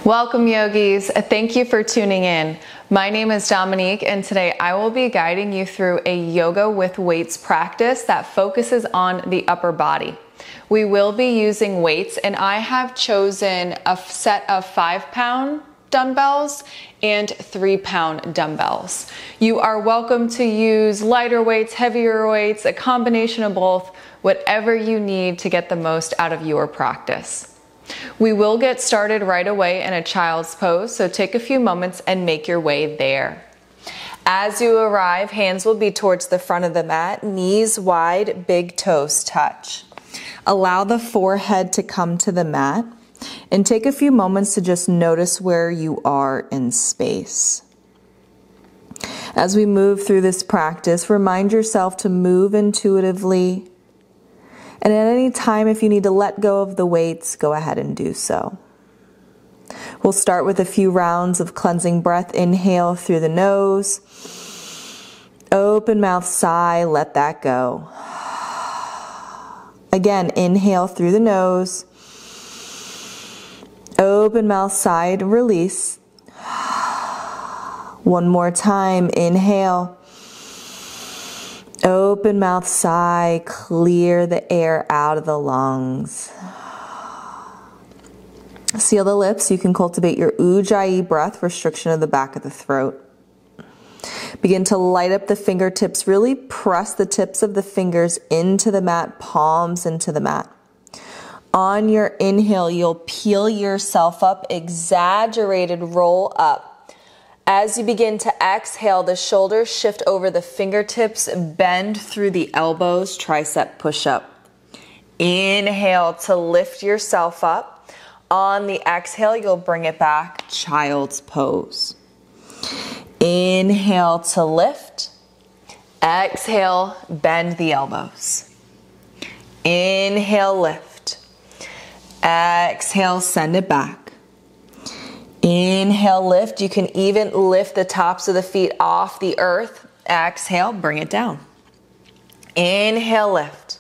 Welcome yogis, thank you for tuning in. My name is Dominique and today I will be guiding you through a yoga with weights practice that focuses on the upper body. We will be using weights and I have chosen a set of 5-pound dumbbells and 3-pound dumbbells. You are welcome to use lighter weights, heavier weights, a combination of both, whatever you need to get the most out of your practice. We will get started right away in a child's pose, so take a few moments and make your way there. As you arrive, hands will be towards the front of the mat, knees wide, big toes touch. Allow the forehead to come to the mat and take a few moments to just notice where you are in space. As we move through this practice, remind yourself to move intuitively. And at any time, if you need to let go of the weights, go ahead and do so. We'll start with a few rounds of cleansing breath. Inhale through the nose. Open mouth, sigh, let that go. Again, inhale through the nose. Open mouth, sigh, release. One more time, inhale. Open mouth, sigh, clear the air out of the lungs. Seal the lips. You can cultivate your Ujjayi breath, restriction of the back of the throat. Begin to light up the fingertips. Really press the tips of the fingers into the mat, palms into the mat. On your inhale, you'll peel yourself up, exaggerated roll up. As you begin to exhale, the shoulders shift over the fingertips, bend through the elbows, tricep push-up. Inhale to lift yourself up. On the exhale, you'll bring it back, child's pose. Inhale to lift. Exhale, bend the elbows. Inhale, lift. Exhale, send it back. Inhale, lift. You can even lift the tops of the feet off the earth. Exhale, bring it down. Inhale, lift.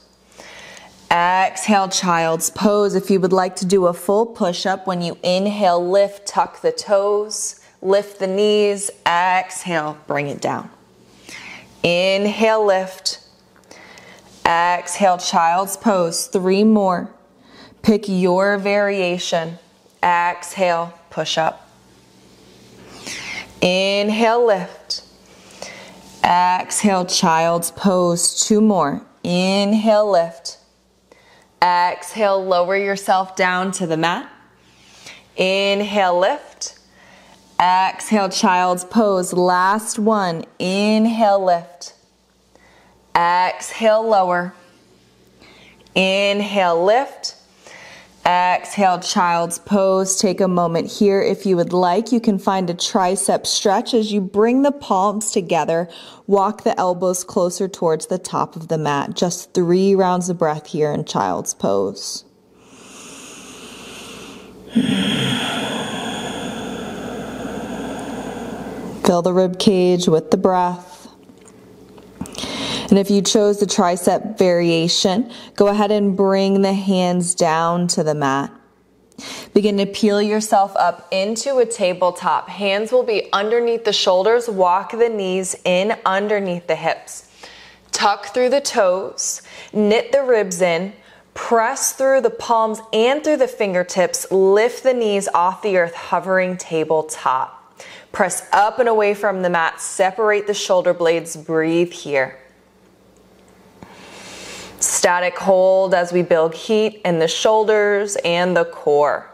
Exhale, child's pose. If you would like to do a full push-up, when you inhale, lift, tuck the toes, lift the knees. Exhale, bring it down. Inhale, lift. Exhale, child's pose. 3 more. Pick your variation. Exhale, push up. Inhale, lift. Exhale, child's pose. 2 more. Inhale, lift. Exhale, lower yourself down to the mat. Inhale, lift. Exhale, child's pose. Last one. Inhale, lift. Exhale, lower. Inhale, lift. Exhale, child's pose. Take a moment here. If you would like, you can find a tricep stretch as you bring the palms together. Walk the elbows closer towards the top of the mat. Just 3 rounds of breath here in child's pose. Fill the rib cage with the breath. And if you chose the tricep variation, go ahead and bring the hands down to the mat. Begin to peel yourself up into a tabletop. Hands will be underneath the shoulders. Walk the knees in underneath the hips. Tuck through the toes. Knit the ribs in. Press through the palms and through the fingertips. Lift the knees off the earth, hovering tabletop. Press up and away from the mat. Separate the shoulder blades. Breathe here. Static hold as we build heat in the shoulders and the core.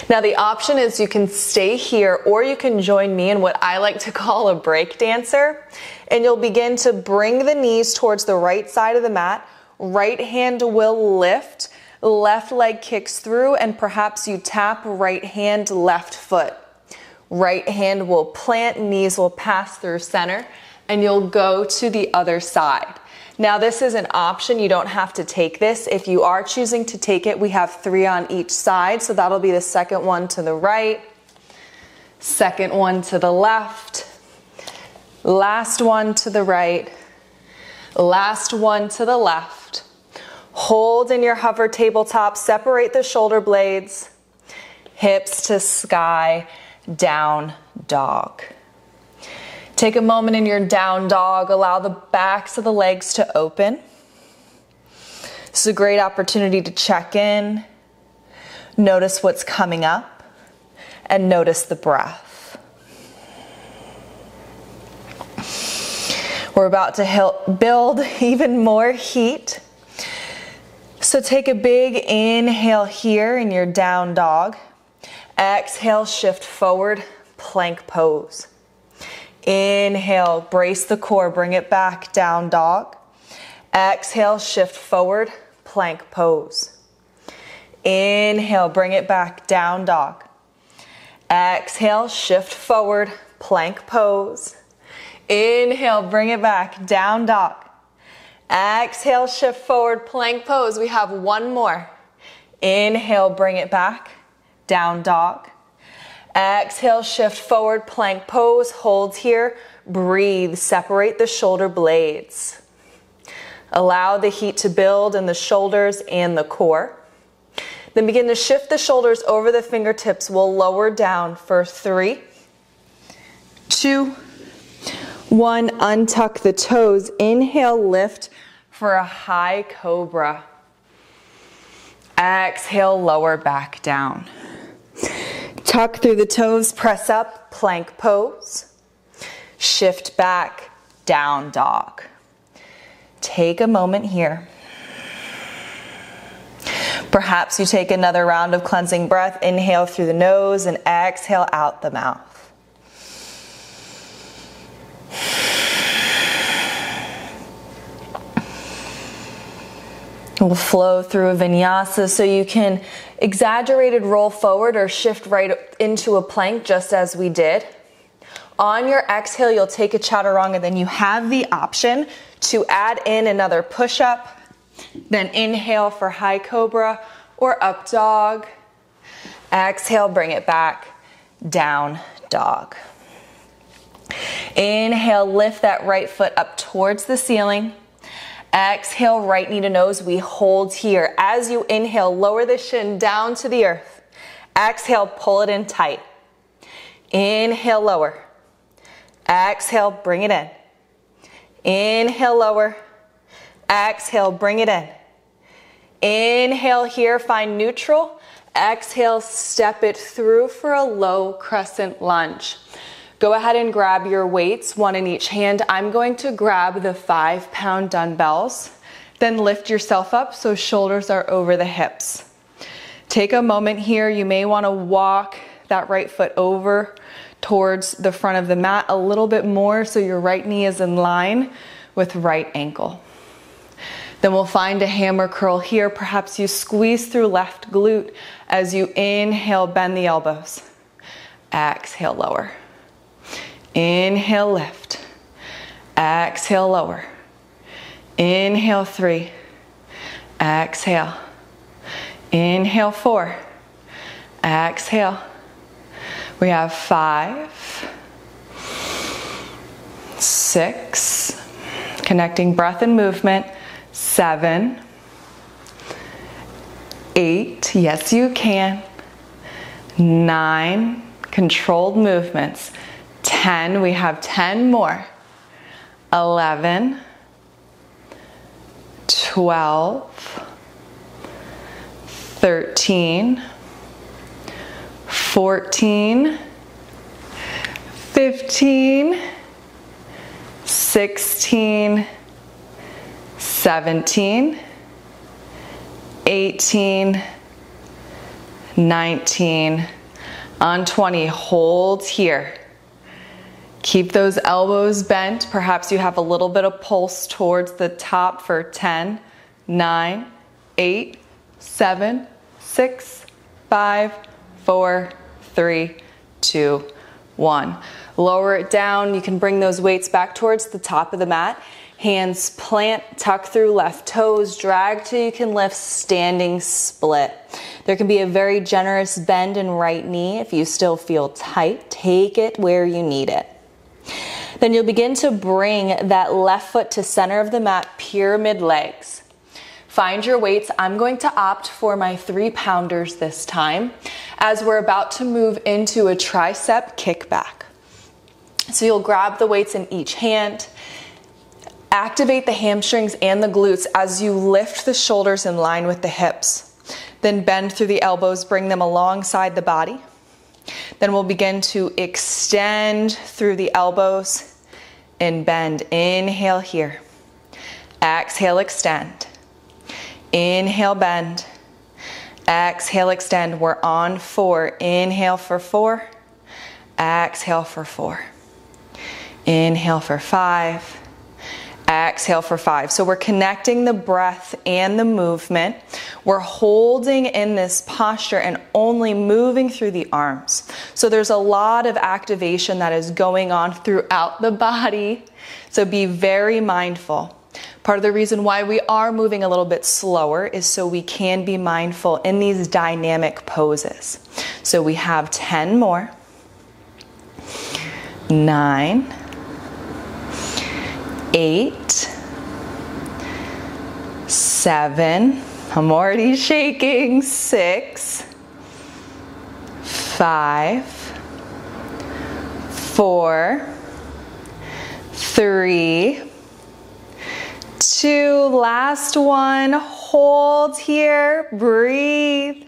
Now the option is you can stay here or you can join me in what I like to call a break dancer. And you'll begin to bring the knees towards the right side of the mat. Right hand will lift, left leg kicks through, and perhaps you tap right hand, left foot. Right hand will plant, knees will pass through center, and you'll go to the other side. Now this is an option, you don't have to take this. If you are choosing to take it, we have 3 on each side, so that'll be the second one to the right, second one to the left, last one to the right, last one to the left. Hold in your hover tabletop, separate the shoulder blades. hips to sky, down dog. Take a moment in your down dog, allow the backs of the legs to open. This is a great opportunity to check in, notice what's coming up, and notice the breath. We're about to build even more heat. So take a big inhale here in your down dog. Exhale, shift forward, plank pose. Inhale, brace the core, bring it back, down dog. Exhale, shift forward, plank pose. Inhale, bring it back, down dog. Exhale, shift forward, plank pose. Inhale, bring it back, down dog. Exhale, shift forward, plank pose. We have one more. Inhale, bring it back, down dog. Exhale, shift forward, plank pose. Hold here, breathe, separate the shoulder blades. Allow the heat to build in the shoulders and the core. Then begin to shift the shoulders over the fingertips. We'll lower down for 3, 2, 1. Untuck the toes. Inhale, lift for a high cobra. Exhale, lower back down. Tuck through the toes, press up, plank pose. Shift back, down dog. Take a moment here. Perhaps you take another round of cleansing breath. Inhale through the nose and exhale out the mouth. We'll flow through a vinyasa, so you can exaggerated roll forward or shift right into a plank just as we did. On your exhale, you'll take a chaturanga, then you have the option to add in another push-up, then inhale for high cobra or up dog. Exhale, bring it back, down dog. Inhale, lift that right foot up towards the ceiling. Exhale, right knee to nose. We hold here. As you inhale, lower the shin down to the earth. Exhale, pull it in tight. Inhale, lower. Exhale, bring it in. Inhale, lower. Exhale, bring it in. Inhale here, find neutral. Exhale, step it through for a low crescent lunge. Go ahead and grab your weights, one in each hand. I'm going to grab the 5-pound dumbbells. Then lift yourself up so shoulders are over the hips. Take a moment here. You may want to walk that right foot over towards the front of the mat a little bit more so your right knee is in line with right ankle. Then we'll find a hammer curl here. Perhaps you squeeze through left glute as you inhale, bend the elbows. Exhale, lower. Inhale, lift. Exhale, lower. Inhale, 3. Exhale. Inhale, 4. Exhale. We have 5, 6, connecting breath and movement, 7, 8, yes you can, 9, controlled movements, 10, we have 10 more, 11, 12, 13, 14, 15, 16, 17, 18, 19, on 20, hold here. Keep those elbows bent. Perhaps you have a little bit of pulse towards the top for 10, 9, 8, 7, 6, 5, 4, 3, 2, 1. Lower it down. You can bring those weights back towards the top of the mat. Hands plant, tuck through left toes, drag till you can lift, standing split. There can be a very generous bend in right knee. If you still feel tight, take it where you need it. Then you'll begin to bring that left foot to center of the mat, pyramid legs. Find your weights. I'm going to opt for my 3-pounders this time, as we're about to move into a tricep kickback. So you'll grab the weights in each hand, activate the hamstrings and the glutes as you lift the shoulders in line with the hips. Then bend through the elbows, bring them alongside the body. Then we'll begin to extend through the elbows and bend. Inhale here. Exhale, extend. Inhale, bend. Exhale, extend. We're on 4. Inhale for 4. Exhale for 4. Inhale for 5. Exhale for 5. So we're connecting the breath and the movement. We're holding in this posture and only moving through the arms. So there's a lot of activation that is going on throughout the body. So be very mindful. Part of the reason why we are moving a little bit slower is so we can be mindful in these dynamic poses. So we have 10 more. 9, 8, 7, I'm already shaking, 6, 5, 4, 3, 2, last one, hold here, breathe.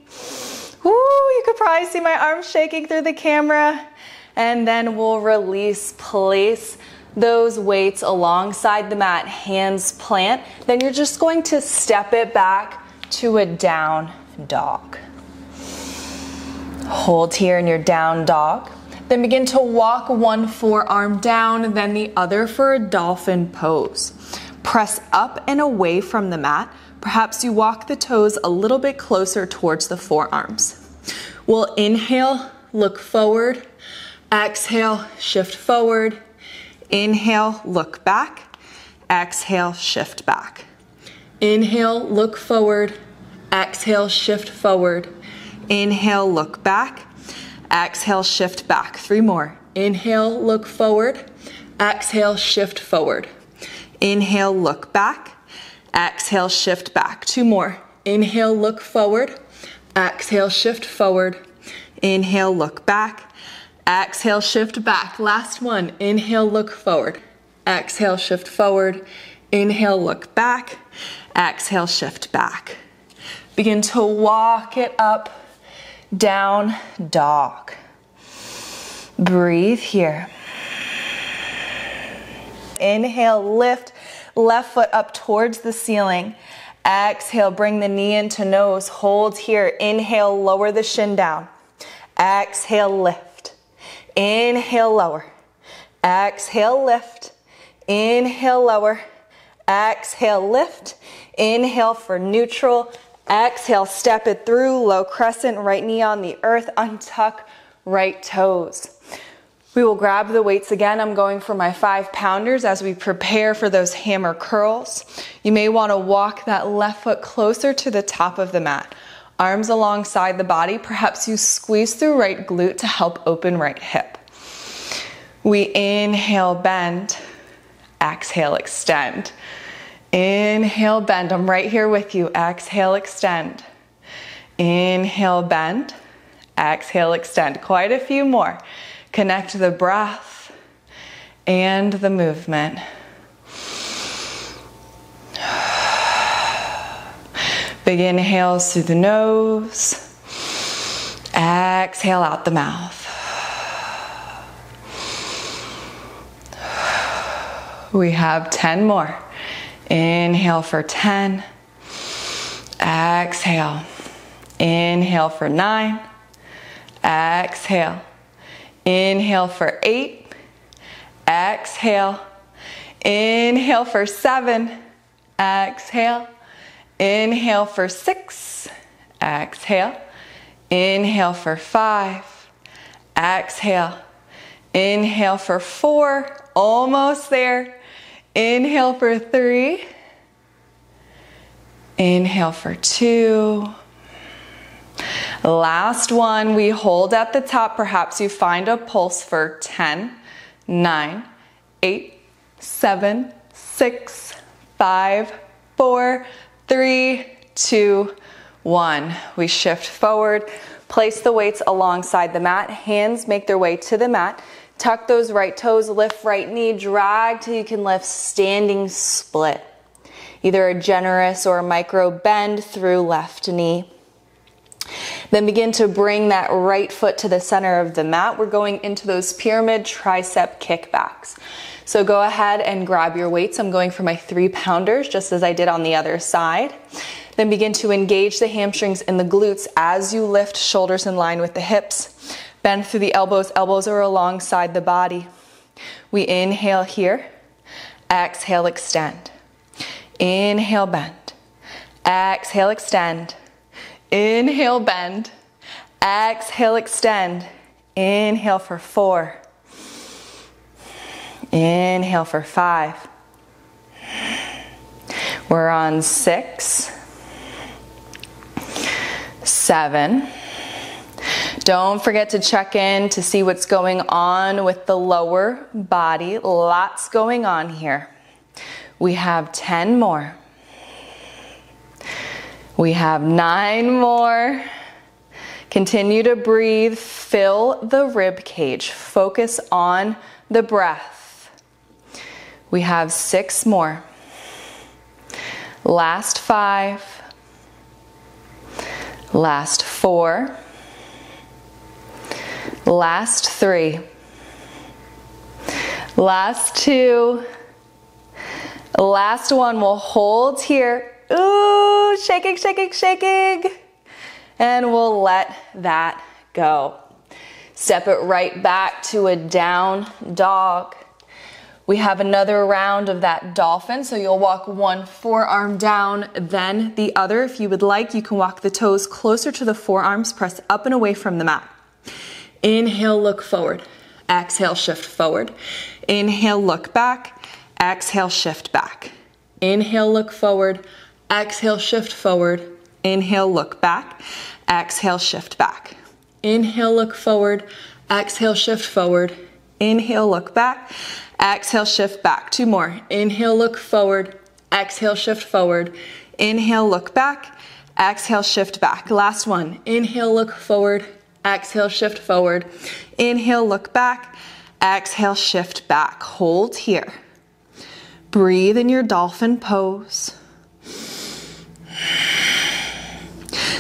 Woo, you could probably see my arms shaking through the camera. And then we'll release, place those weights alongside the mat, hands plant. Then you're just going to step it back to a down dog. Hold here in your down dog. Then begin to walk one forearm down, then the other for a dolphin pose. Press up and away from the mat. Perhaps you walk the toes a little bit closer towards the forearms. We'll inhale, look forward. Exhale, shift forward. Inhale, look back. Exhale, shift back. Inhale, look forward. Exhale, shift forward. Inhale, look back. Exhale, shift back. 3 more. Inhale, look forward. Exhale, shift forward. Inhale, look back. Exhale, shift back. 2 more. Inhale, look forward. Exhale, shift forward. Inhale, look back. Exhale, shift back. Last one. Inhale, look forward. Exhale, shift forward. Inhale, look back. Exhale, shift back. Begin to walk it up, down dog. Breathe here. Inhale, lift left foot up towards the ceiling. Exhale, bring the knee into nose. Hold here. Inhale, lower the shin down. Exhale, lift. Inhale, lower. Exhale, lift. Inhale, lower. Exhale, lift. Inhale for neutral. Exhale, step it through. Low crescent, right knee on the earth. Untuck right toes. We will grab the weights again. I'm going for my 5-pounders as we prepare for those hammer curls. You may want to walk that left foot closer to the top of the mat. Arms alongside the body. Perhaps you squeeze through right glute to help open right hip. We inhale, bend. Exhale, extend. Inhale, bend. I'm right here with you. Exhale, extend. Inhale, bend. Exhale, extend. Quite a few more. Connect the breath and the movement. Big inhales through the nose. Exhale out the mouth. We have 10 more. Inhale for 10. Exhale. Inhale for 9. Exhale. Inhale for 8. Exhale. Inhale for 7. Exhale. Inhale for 6. Exhale. Inhale for 5. Exhale. Inhale for 4. Almost there. Inhale for 3. Inhale for 2. Last one, we hold at the top. Perhaps you find a pulse for 10, 9, 8, 7, 6, 5, 4, 3, 2, 1. We shift forward. Place the weights alongside the mat. Hands make their way to the mat. Tuck those right toes, lift right knee, drag till you can lift standing split. Either a generous or a micro bend through left knee. Then begin to bring that right foot to the center of the mat. We're going into those pyramid tricep kickbacks. So go ahead and grab your weights. I'm going for my 3-pounders, just as I did on the other side. Then begin to engage the hamstrings and the glutes as you lift, shoulders in line with the hips. Bend through the elbows. Elbows are alongside the body. We inhale here. Exhale, extend. Inhale, bend. Exhale, extend. Inhale, bend. Exhale, extend. Inhale for 4. Inhale for 5. We're on 6, 7. Don't forget to check in to see what's going on with the lower body. Lots going on here. We have 10 more. We have 9 more. Continue to breathe. Fill the rib cage. Focus on the breath. We have 6 more. Last 5. Last 4. Last 3. Last 2. Last 1. We'll hold here. Ooh, shaking, shaking, shaking. And we'll let that go. Step it right back to a down dog. We have another round of that dolphin, so you'll walk one forearm down, then the other. If you would like, you can walk the toes closer to the forearms, press up and away from the mat. Inhale, look forward. Exhale, shift forward. Inhale, look back. Exhale, shift back. Inhale, look forward. Exhale, shift forward. Inhale, look back. Exhale, shift back. Inhale, look forward. Exhale, shift forward. Inhale, look back. Exhale, shift back. 2 more. Inhale, look forward. Exhale, shift forward. Inhale, look back. Exhale, shift back. Last one. Inhale, look forward. Exhale, shift forward. Inhale, look back. Exhale, shift back. Hold here. Breathe in your dolphin pose.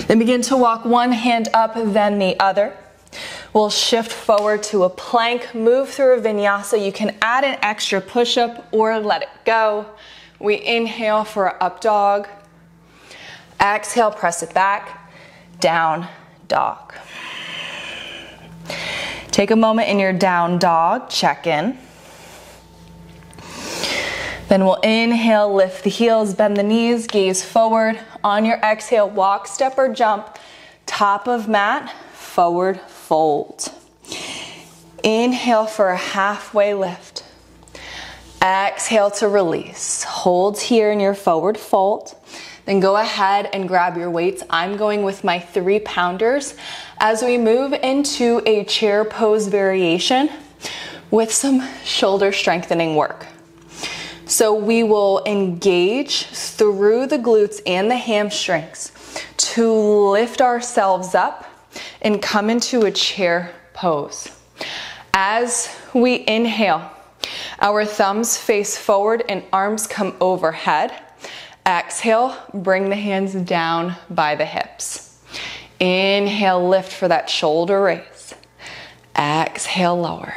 Then begin to walk one hand up, then the other. We'll shift forward to a plank, move through a vinyasa. You can add an extra push-up or let it go. We inhale for an up dog. Exhale, press it back, down dog. Take a moment in your down dog, check in. Then we'll inhale, lift the heels, bend the knees, gaze forward. On your exhale, walk, step, or jump. Top of mat, forward fold. Inhale for a halfway lift. Exhale to release. Hold here in your forward fold. Then go ahead and grab your weights. I'm going with my 3-pounders as we move into a chair pose variation with some shoulder strengthening work. So we will engage through the glutes and the hamstrings to lift ourselves up and come into a chair pose. As we inhale, our thumbs face forward and arms come overhead. Exhale, bring the hands down by the hips. Inhale, lift for that shoulder raise. Exhale, lower.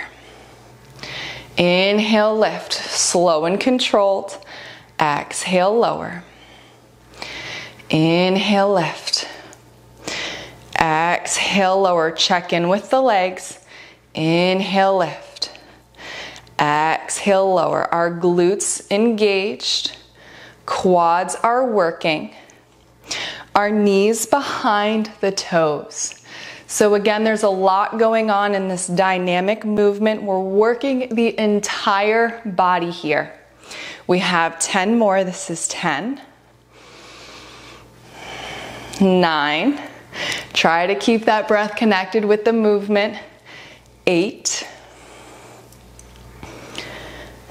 Inhale, lift, slow and controlled. Exhale, lower. Inhale, lift. Exhale, lower. Check in with the legs. Inhale, lift. Exhale, lower. Our glutes engaged. Quads are working. Our knees behind the toes. So again, there's a lot going on in this dynamic movement. We're working the entire body here. We have 10 more. This is 10. 9. Try to keep that breath connected with the movement. 8.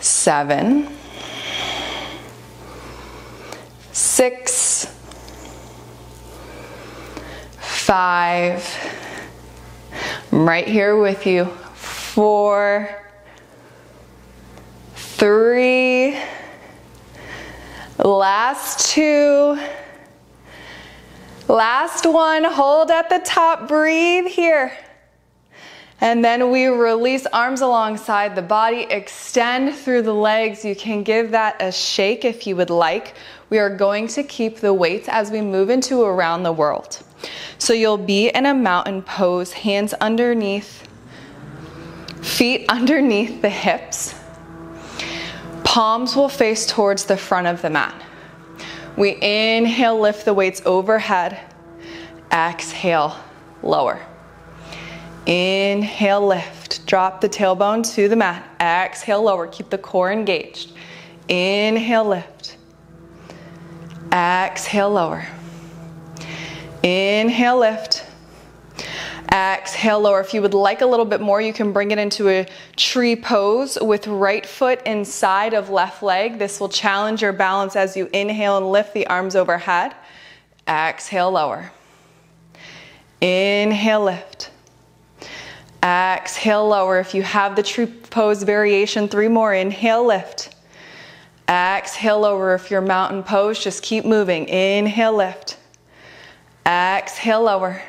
7. 6, 5, I'm right here with you, 4, 3, last 2, last 1, hold at the top, breathe here. And then we release, arms alongside the body, extend through the legs. You can give that a shake if you would like. We are going to keep the weights as we move into around the world. So you'll be in a mountain pose, hands underneath, feet underneath the hips. Palms will face towards the front of the mat. We inhale, lift the weights overhead. Exhale, lower. Inhale, lift. Drop the tailbone to the mat. Exhale, lower. Keep the core engaged. Inhale, lift. Exhale, lower. Inhale, lift. Exhale, lower. If you would like a little bit more, you can bring it into a tree pose with right foot inside of left leg. This will challenge your balance as you inhale and lift the arms overhead. Exhale, lower. Inhale, lift. Exhale, lower. If you have the tree pose variation, 3 more. Inhale, lift. Exhale, lower. If you're mountain pose, just keep moving. Inhale, lift. Exhale, lower.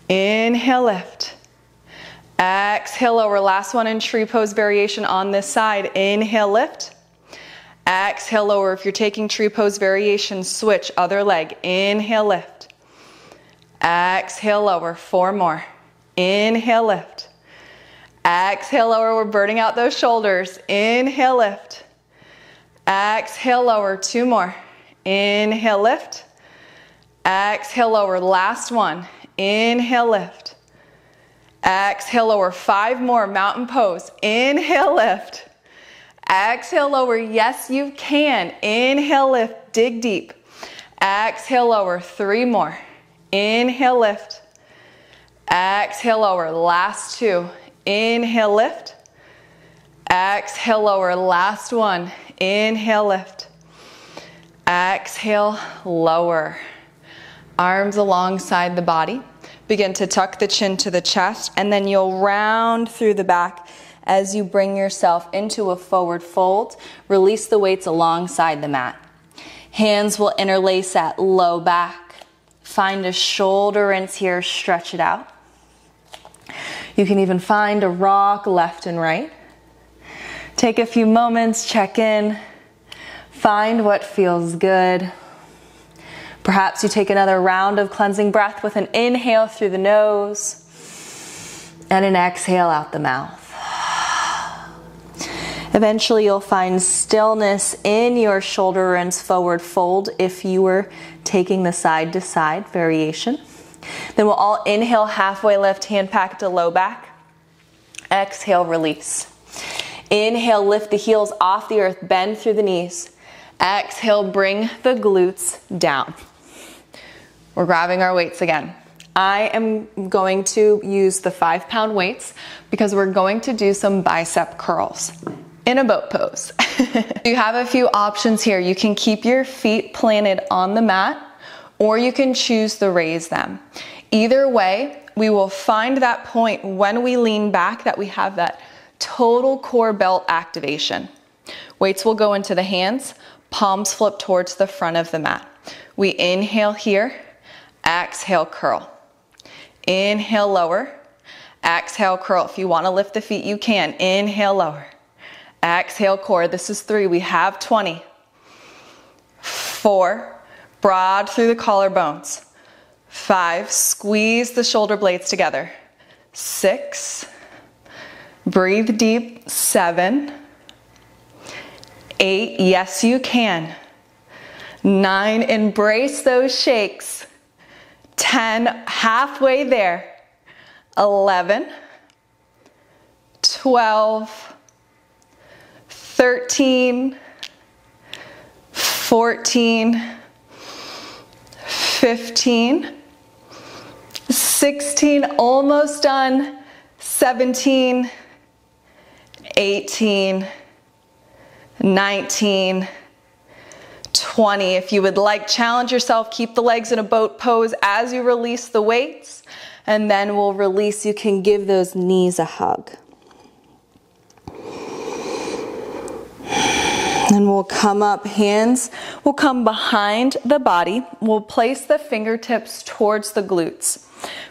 Inhale, lift. Exhale, lower. Last one in tree pose variation on this side. Inhale, lift. Exhale, lower. If you're taking tree pose variation, switch, other leg. Inhale, lift. Exhale, lower. 4 more. Inhale, lift. Exhale, lower. We're burning out those shoulders. Inhale, lift. Exhale, lower. 2 more. Inhale, lift. Exhale, lower. Last one. Inhale, lift. Exhale, lower. 5 more. Mountain pose. Inhale, lift. Exhale, lower. Yes, you can. Inhale, lift. Dig deep. Exhale, lower. 3 more. Inhale, lift. Exhale, lower. Last 2. Inhale, lift. Exhale, lower. Last one. Inhale, lift. Exhale, lower. Arms alongside the body. Begin to tuck the chin to the chest, and then you'll round through the back as you bring yourself into a forward fold. Release the weights alongside the mat. Hands will interlace at low back. Find a shoulder rinse here, stretch it out. You can even find a rock left and right. Take a few moments, check in, find what feels good. Perhaps you take another round of cleansing breath with an inhale through the nose and an exhale out the mouth. Eventually you'll find stillness in your shoulder rinse forward fold if you were taking the side to side variation. Then we'll all inhale, halfway lift, hand pack to low back. Exhale, release. Inhale, lift the heels off the earth, bend through the knees. Exhale, bring the glutes down. We're grabbing our weights again. I am going to use the 5-pound weights because we're going to do some bicep curls in a boat pose. You have a few options here. You can keep your feet planted on the mat, or you can choose to raise them. Either way, we will find that point when we lean back that we have that total core belt activation. Weights will go into the hands, palms flip towards the front of the mat. We inhale here, exhale, curl. Inhale, lower, exhale, curl. If you want to lift the feet, you can. Inhale, lower, exhale, core. This is 3, we have 20. 4, broad through the collarbones. 5, squeeze the shoulder blades together. 6, breathe deep. 7, 8, yes you can. 9, embrace those shakes. 10, halfway there. 11, 12, 13, 14, 15, 16, almost done. 17, 18, 19, 20. If you would like, challenge yourself, keep the legs in a boat pose as you release the weights, and then we'll release. You can give those knees a hug. And we'll come up, hands will come behind the body. We'll place the fingertips towards the glutes.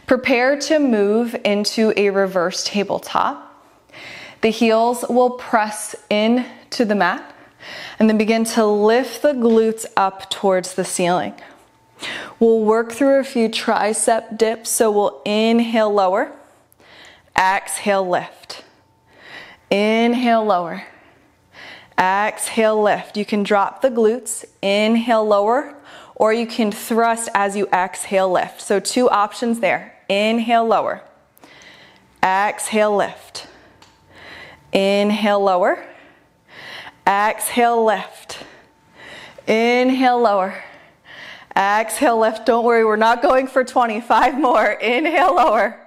Prepare to move into a reverse tabletop. The heels will press into the mat and then begin to lift the glutes up towards the ceiling. We'll work through a few tricep dips, so we'll inhale, lower, exhale, lift. Inhale, lower. Exhale, lift. You can drop the glutes, inhale, lower, or you can thrust as you exhale, lift. So two options there. Inhale, lower. Exhale, lift. Inhale, lower. Exhale, lift. Inhale, lower. Exhale, lift. Don't worry, we're not going for 20. 5 more. Inhale, lower.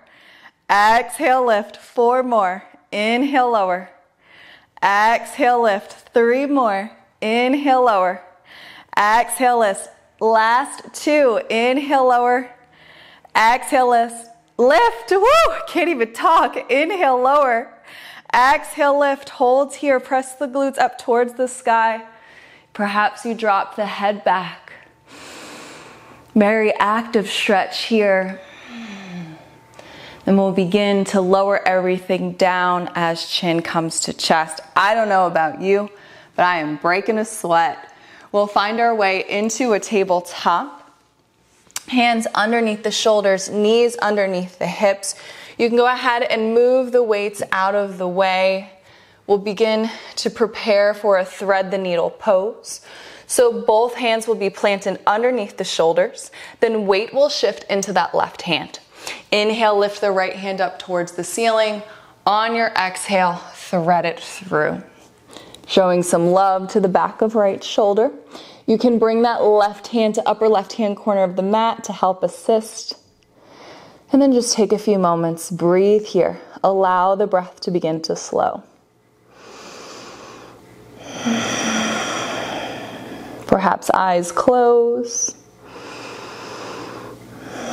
Exhale, lift. 4 more. Inhale, lower. Exhale, lift. 3 more. Inhale, lower. Exhale, lift. Last 2. Inhale, lower. Exhale, lift. Lift. Woo! Can't even talk. Inhale, lower. Exhale, lift. Hold here. Press the glutes up towards the sky. Perhaps you drop the head back. Very active stretch here. And we'll begin to lower everything down as chin comes to chest. I don't know about you, but I am breaking a sweat. We'll find our way into a tabletop. Hands underneath the shoulders, knees underneath the hips. You can go ahead and move the weights out of the way. We'll begin to prepare for a thread the needle pose. So both hands will be planted underneath the shoulders. Then weight will shift into that left hand. Inhale, lift the right hand up towards the ceiling. On your exhale, thread it through. Showing some love to the back of right shoulder. You can bring that left hand to upper left hand corner of the mat to help assist. And then just take a few moments, breathe here. Allow the breath to begin to slow. Perhaps eyes close.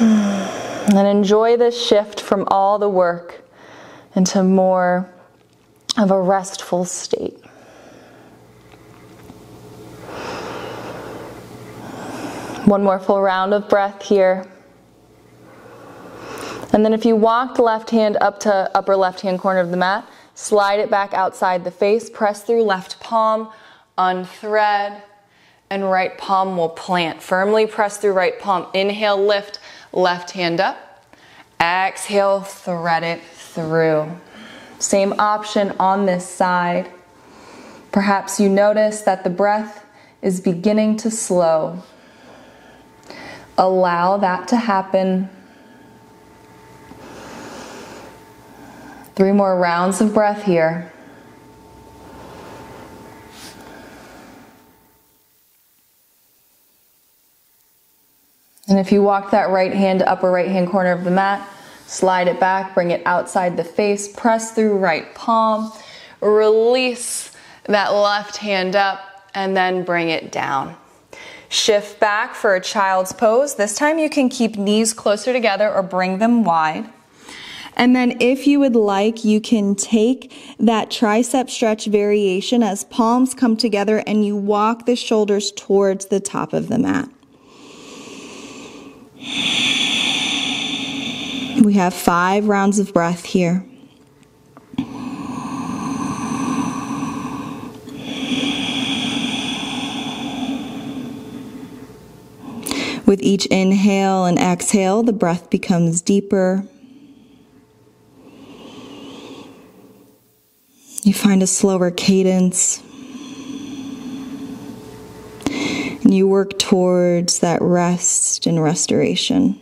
And enjoy this shift from all the work into more of a restful state. One more full round of breath here. And then if you walk the left hand up to upper left hand corner of the mat, slide it back outside the face, press through left palm, unthread, and right palm will plant. Firmly press through right palm. Inhale, lift, left hand up. Exhale, thread it through. Same option on this side. Perhaps you notice that the breath is beginning to slow. Allow that to happen. 3 more rounds of breath here. And if you walk that right hand to upper right hand corner of the mat, slide it back, bring it outside the face, press through right palm, release that left hand up, and then bring it down. Shift back for a child's pose. This time you can keep knees closer together or bring them wide. And then if you would like, you can take that tricep stretch variation as palms come together and you walk the shoulders towards the top of the mat. We have 5 rounds of breath here. With each inhale and exhale, the breath becomes deeper. You find a slower cadence. And you work towards that rest and restoration.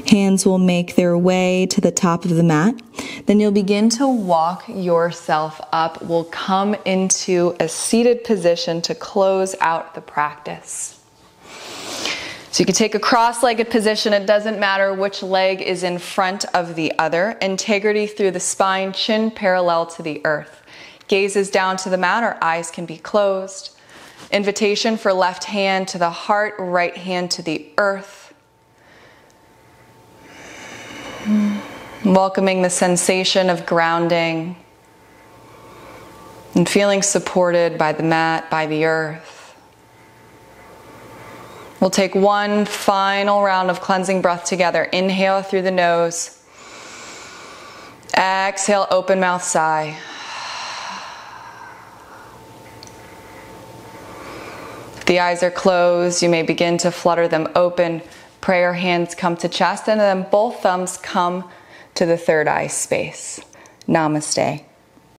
Hands will make their way to the top of the mat. Then you'll begin to walk yourself up. We'll come into a seated position to close out the practice. So you can take a cross-legged position. It doesn't matter which leg is in front of the other. Integrity through the spine, chin parallel to the earth. Gaze is down to the mat, our eyes can be closed. Invitation for left hand to the heart, right hand to the earth. Welcoming the sensation of grounding and feeling supported by the mat, by the earth. We'll take one final round of cleansing breath together. Inhale through the nose. Exhale, open mouth, sigh. If the eyes are closed, you may begin to flutter them open. Prayer hands come to chest, and then both thumbs come to the third eye space. Namaste.